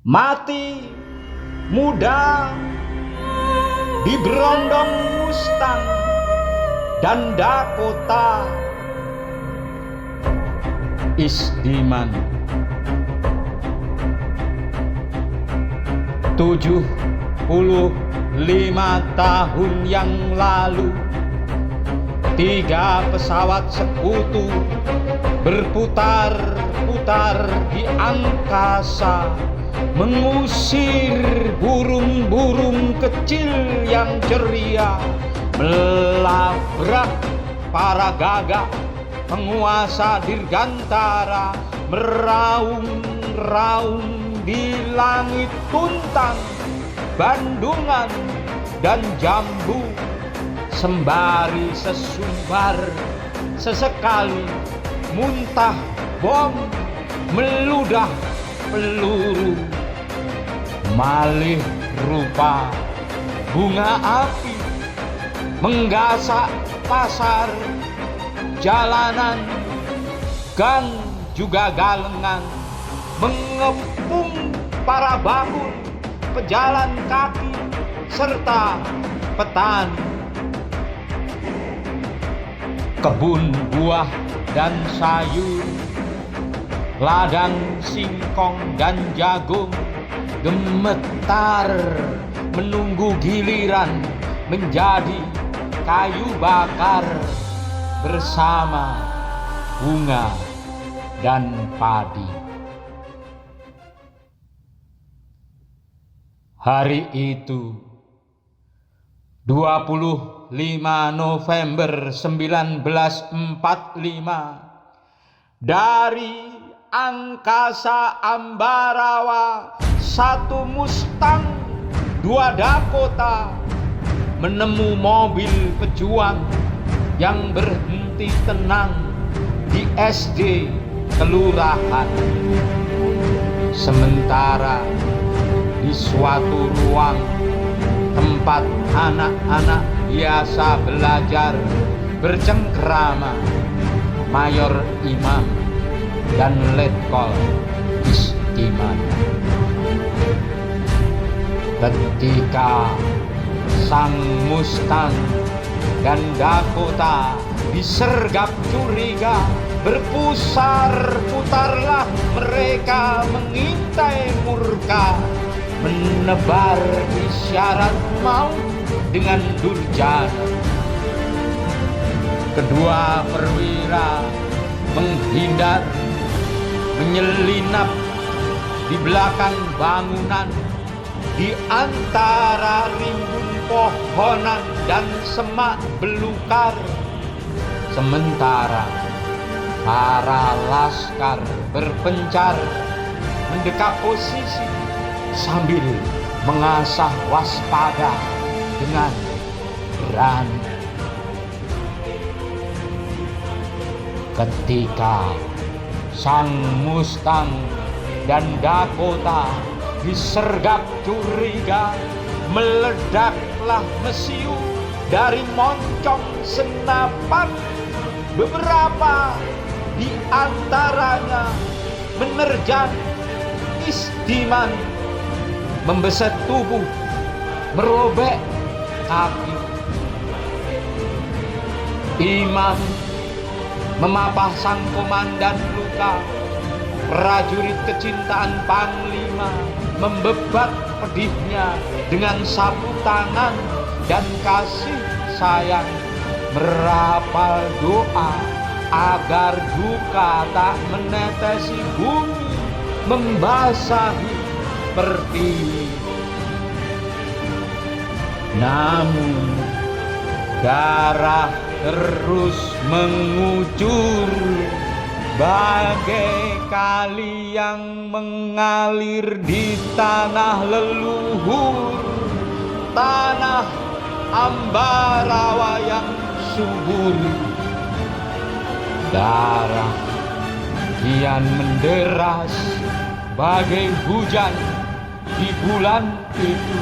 Mati muda di berondong Mustang dan Dakota. Isdiman 75 tahun yang lalu, 3 pesawat sekutu berputar-putar di angkasa, mengusir burung-burung kecil yang ceria, melabrak para gagak penguasa dirgantara, meraung-raung di langit tuntang, Bandungan dan Jambu, sembari sesumbar sesekali muntah bom, meludah peluru. Malih rupa bunga api menggasak pasar, jalanan, gang juga galengan, mengepung para bangun, pejalan kaki, serta petani. Kebun buah dan sayur, ladang singkong dan jagung gemetar menunggu giliran menjadi kayu bakar bersama bunga dan padi. Hari itu 25 November 1945, dari angkasa Ambarawa, 1 Mustang, 2 Dakota menemu mobil pejuang yang berhenti tenang di SD kelurahan. Sementara di suatu ruang tempat anak-anak biasa belajar bercengkrama, Mayor Imam dan Letkol Isdiman. Ketika sang Mustang dan Dakota disergap curiga, berpusar-putarlah mereka mengintai murka, menebar isyarat maut dengan durjana. Kedua perwira menghindar, menyelinap di belakang bangunan, di antara rimbun pohonan dan semak belukar. Sementara para laskar berpencar mendekat posisi sambil mengasah waspada dengan berani. Ketika sang Mustang dan Dakota disergap curiga, meledaklah mesiu dari moncong senapan. Beberapa di antaranya menerjang Isdiman, membeset tubuh, merobek kaki. Imam memapah sang komandan luka. Prajurit kecintaan Panglima membebat pedihnya dengan sapu tangan dan kasih sayang, merapal doa agar duka tak menetesi bumi, membasahi pertiwi. Namun darah terus mengucur bagai kali yang mengalir di tanah leluhur, tanah Ambarawa yang subur. Darah kian menderas bagai hujan di bulan itu,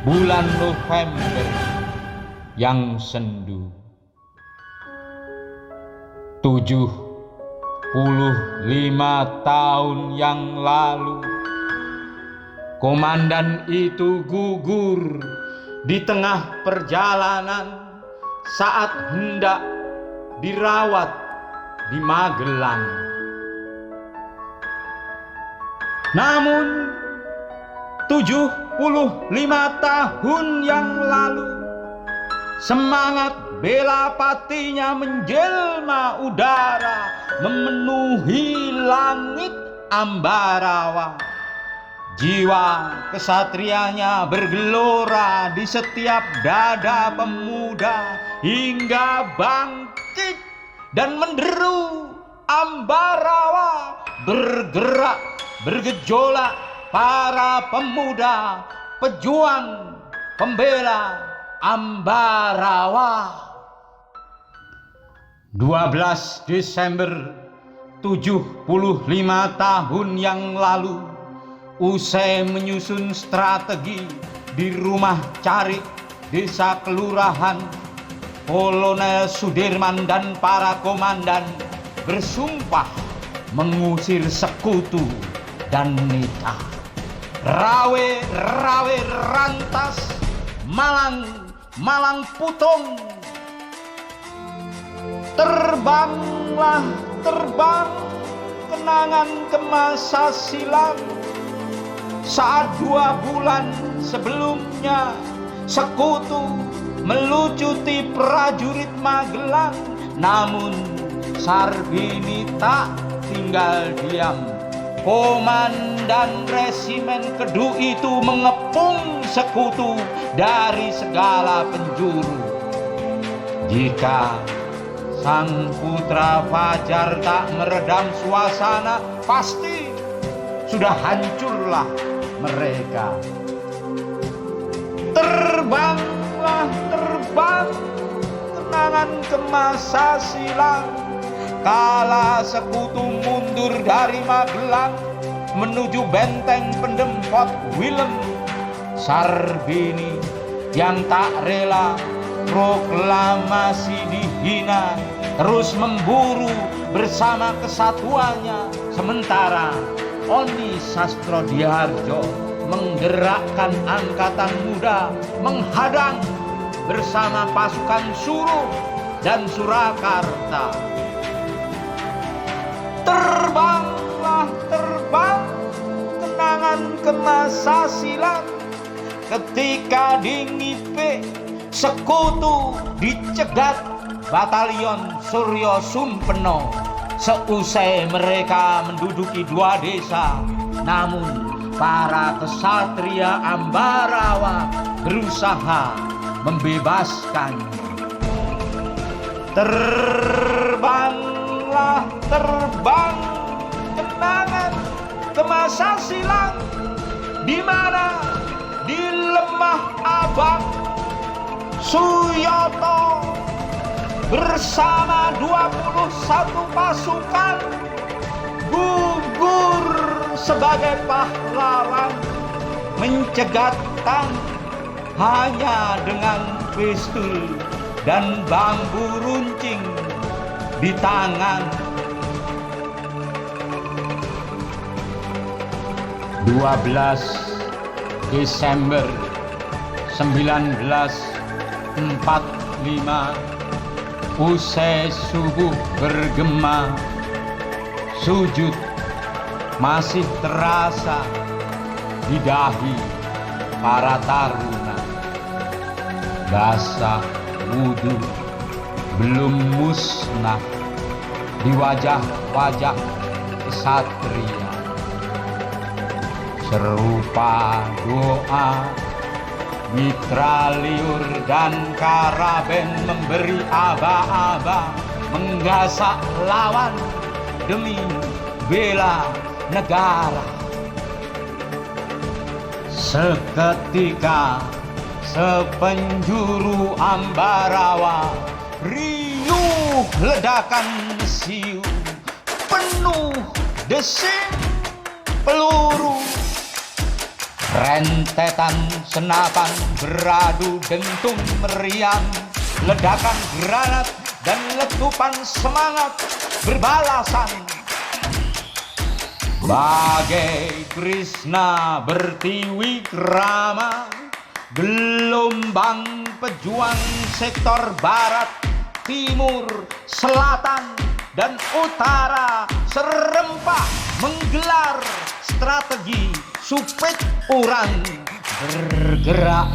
bulan November yang sendu. 75 tahun yang lalu, Komandan itu gugur di tengah perjalanan saat hendak dirawat di Magelang. Namun 75 tahun yang lalu semangat bela patinya menjelma udara, memenuhi langit Ambarawa. Jiwa kesatrianya bergelora di setiap dada pemuda hingga bangkit dan menderu Ambarawa. Bergerak, bergejolak para pemuda, pejuang, pembela Ambarawa. 12 Desember 75 tahun yang lalu, usai menyusun strategi di rumah Cari, desa kelurahan, Kolonel Sudirman dan para komandan bersumpah mengusir sekutu dan nita. Rawe rantas, malang putung. Terbanglah terbang kenangan ke masa silam. Saat 2 bulan sebelumnya sekutu melucuti prajurit Magelang, namun Sarbini tak tinggal diam. Komandan Resimen Kedu itu mengepung sekutu dari segala penjuru. Jika sang putra Fajar tak meredam suasana, pasti sudah hancurlah mereka. Terbanglah terbang kenangan ke masa silam, kala sekutu mundur dari Magelang menuju benteng pendem Fort Willem. Sarbini yang tak rela proklamasi dihina terus memburu bersama kesatuannya, sementara Oni Sastrodiharjo menggerakkan angkatan muda menghadang bersama pasukan Suruh dan Surakarta. Terbanglah terbang kenangan ke masa silam, ketika di Ngipe sekutu dicegat batalion Suryo Sumpeno. Seusai mereka menduduki 2 desa, namun para kesatria Ambarawa berusaha membebaskan. Terbanglah terbang kenangan ke masa silam, di mana di Lemah Abang Suyoto bersama 21 pasukan gugur sebagai pahlawan, mencegat Tang hanya dengan pistol dan bambu runcing di tangan. 12 Desember 1945, usai subuh bergema, sujud masih terasa di dahi para taruna. Basah wudhu belum musnah di wajah-wajah kesatria. Serupa doa, mitra liur dan karaben memberi aba-aba, menggasak lawan demi bela negara. Seketika sepenjuru Ambarawa riuh ledakan mesiu, penuh desing peluru. Rentetan senapan beradu dentum meriam, ledakan granat dan letupan semangat berbalasan. Bagai Krishna bertiwi krama, gelombang pejuang sektor barat, timur, selatan, dan utara serempak menggelar strategi supit urang, bergerak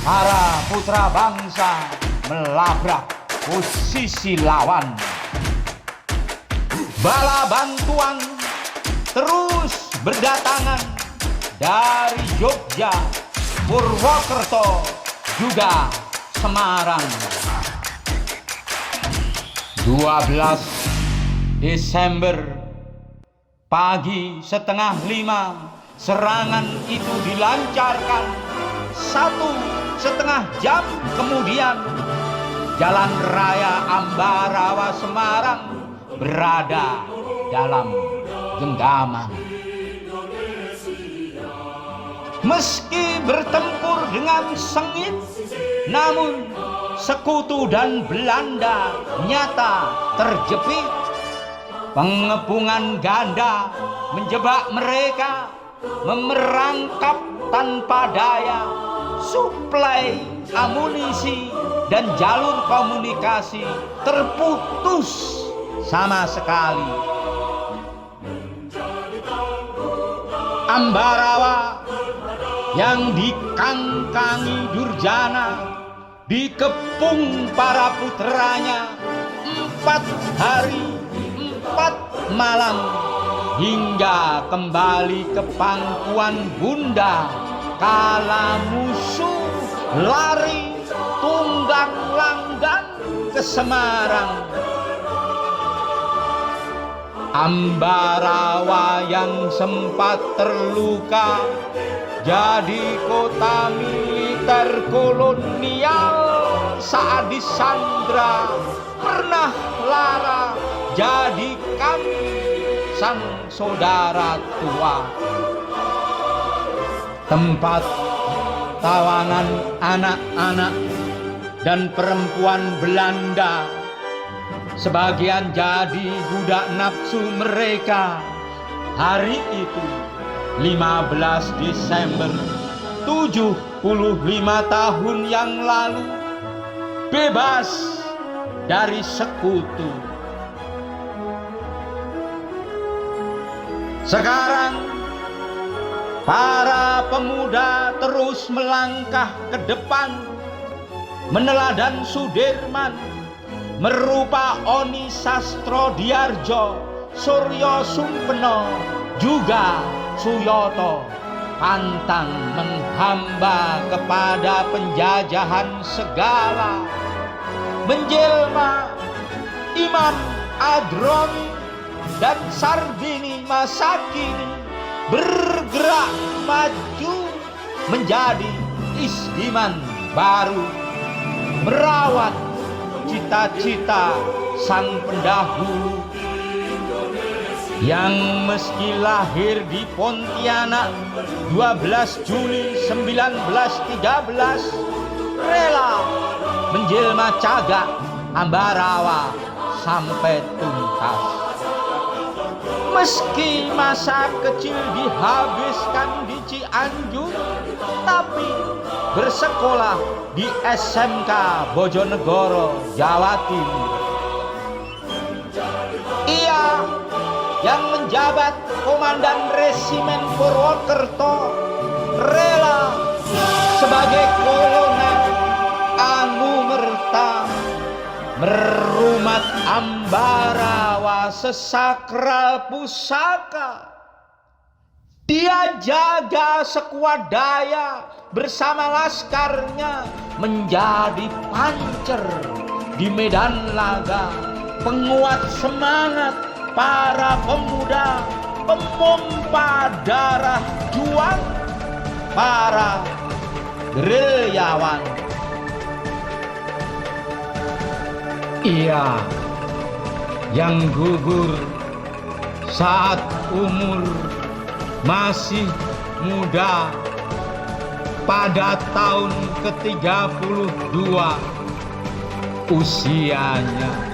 para putra bangsa melabrak posisi lawan. Bala bantuan terus berdatangan dari Jogja, Purwokerto, juga Semarang. 12 Desember pagi 4:30 serangan itu dilancarkan. 1,5 jam kemudian Jalan Raya Ambarawa Semarang berada dalam genggaman. Meski bertempur dengan sengit, namun sekutu dan Belanda nyata terjepit. Pengepungan ganda menjebak mereka, memerangkap tanpa daya. Suplai amunisi dan jalur komunikasi terputus sama sekali. Ambarawa yang dikangkangi Durjana dikepung para putranya 4 hari 4 malam hingga kembali ke pangkuan bunda kala musuh lari tunggang langgang ke Semarang. Ambarawa yang sempat terluka jadi kota militer kolonial saat disandra, pernah lara jadi kami sang saudara tua. Tempat tawanan anak-anak dan perempuan Belanda, sebagian jadi budak nafsu mereka. Hari itu 15 Desember 75 tahun yang lalu, bebas dari sekutu. Sekarang para pemuda terus melangkah ke depan, meneladan Sudirman, merupa Oni Sastrodiyardjo, Suryo Sumpeno, juga Suyoto, pantang menghamba kepada penjajahan segala, menjelma Imam Adroni dan Sarbini Masakini bergerak maju menjadi Isdiman baru, merawat cita-cita sang pendahulu yang meski lahir di Pontianak 12 Juli 1913 rela menjelma Cagak Ambarawa sampai tuntas. Meski masa kecil dihabiskan di Cianjur, tapi bersekolah di SMK Bojonegoro, Jawa Timur. Ia yang menjabat Komandan Resimen Purwokerto rela sebagai kolonel Anumerta merumat Ambarawa sesakral pusaka. Dia jaga sekuat daya bersama laskarnya menjadi pancer di medan laga, penguat semangat para pemuda, pemompa darah juang para gerilyawan. Ia yang gugur saat umur masih muda pada tahun ke-32 usianya.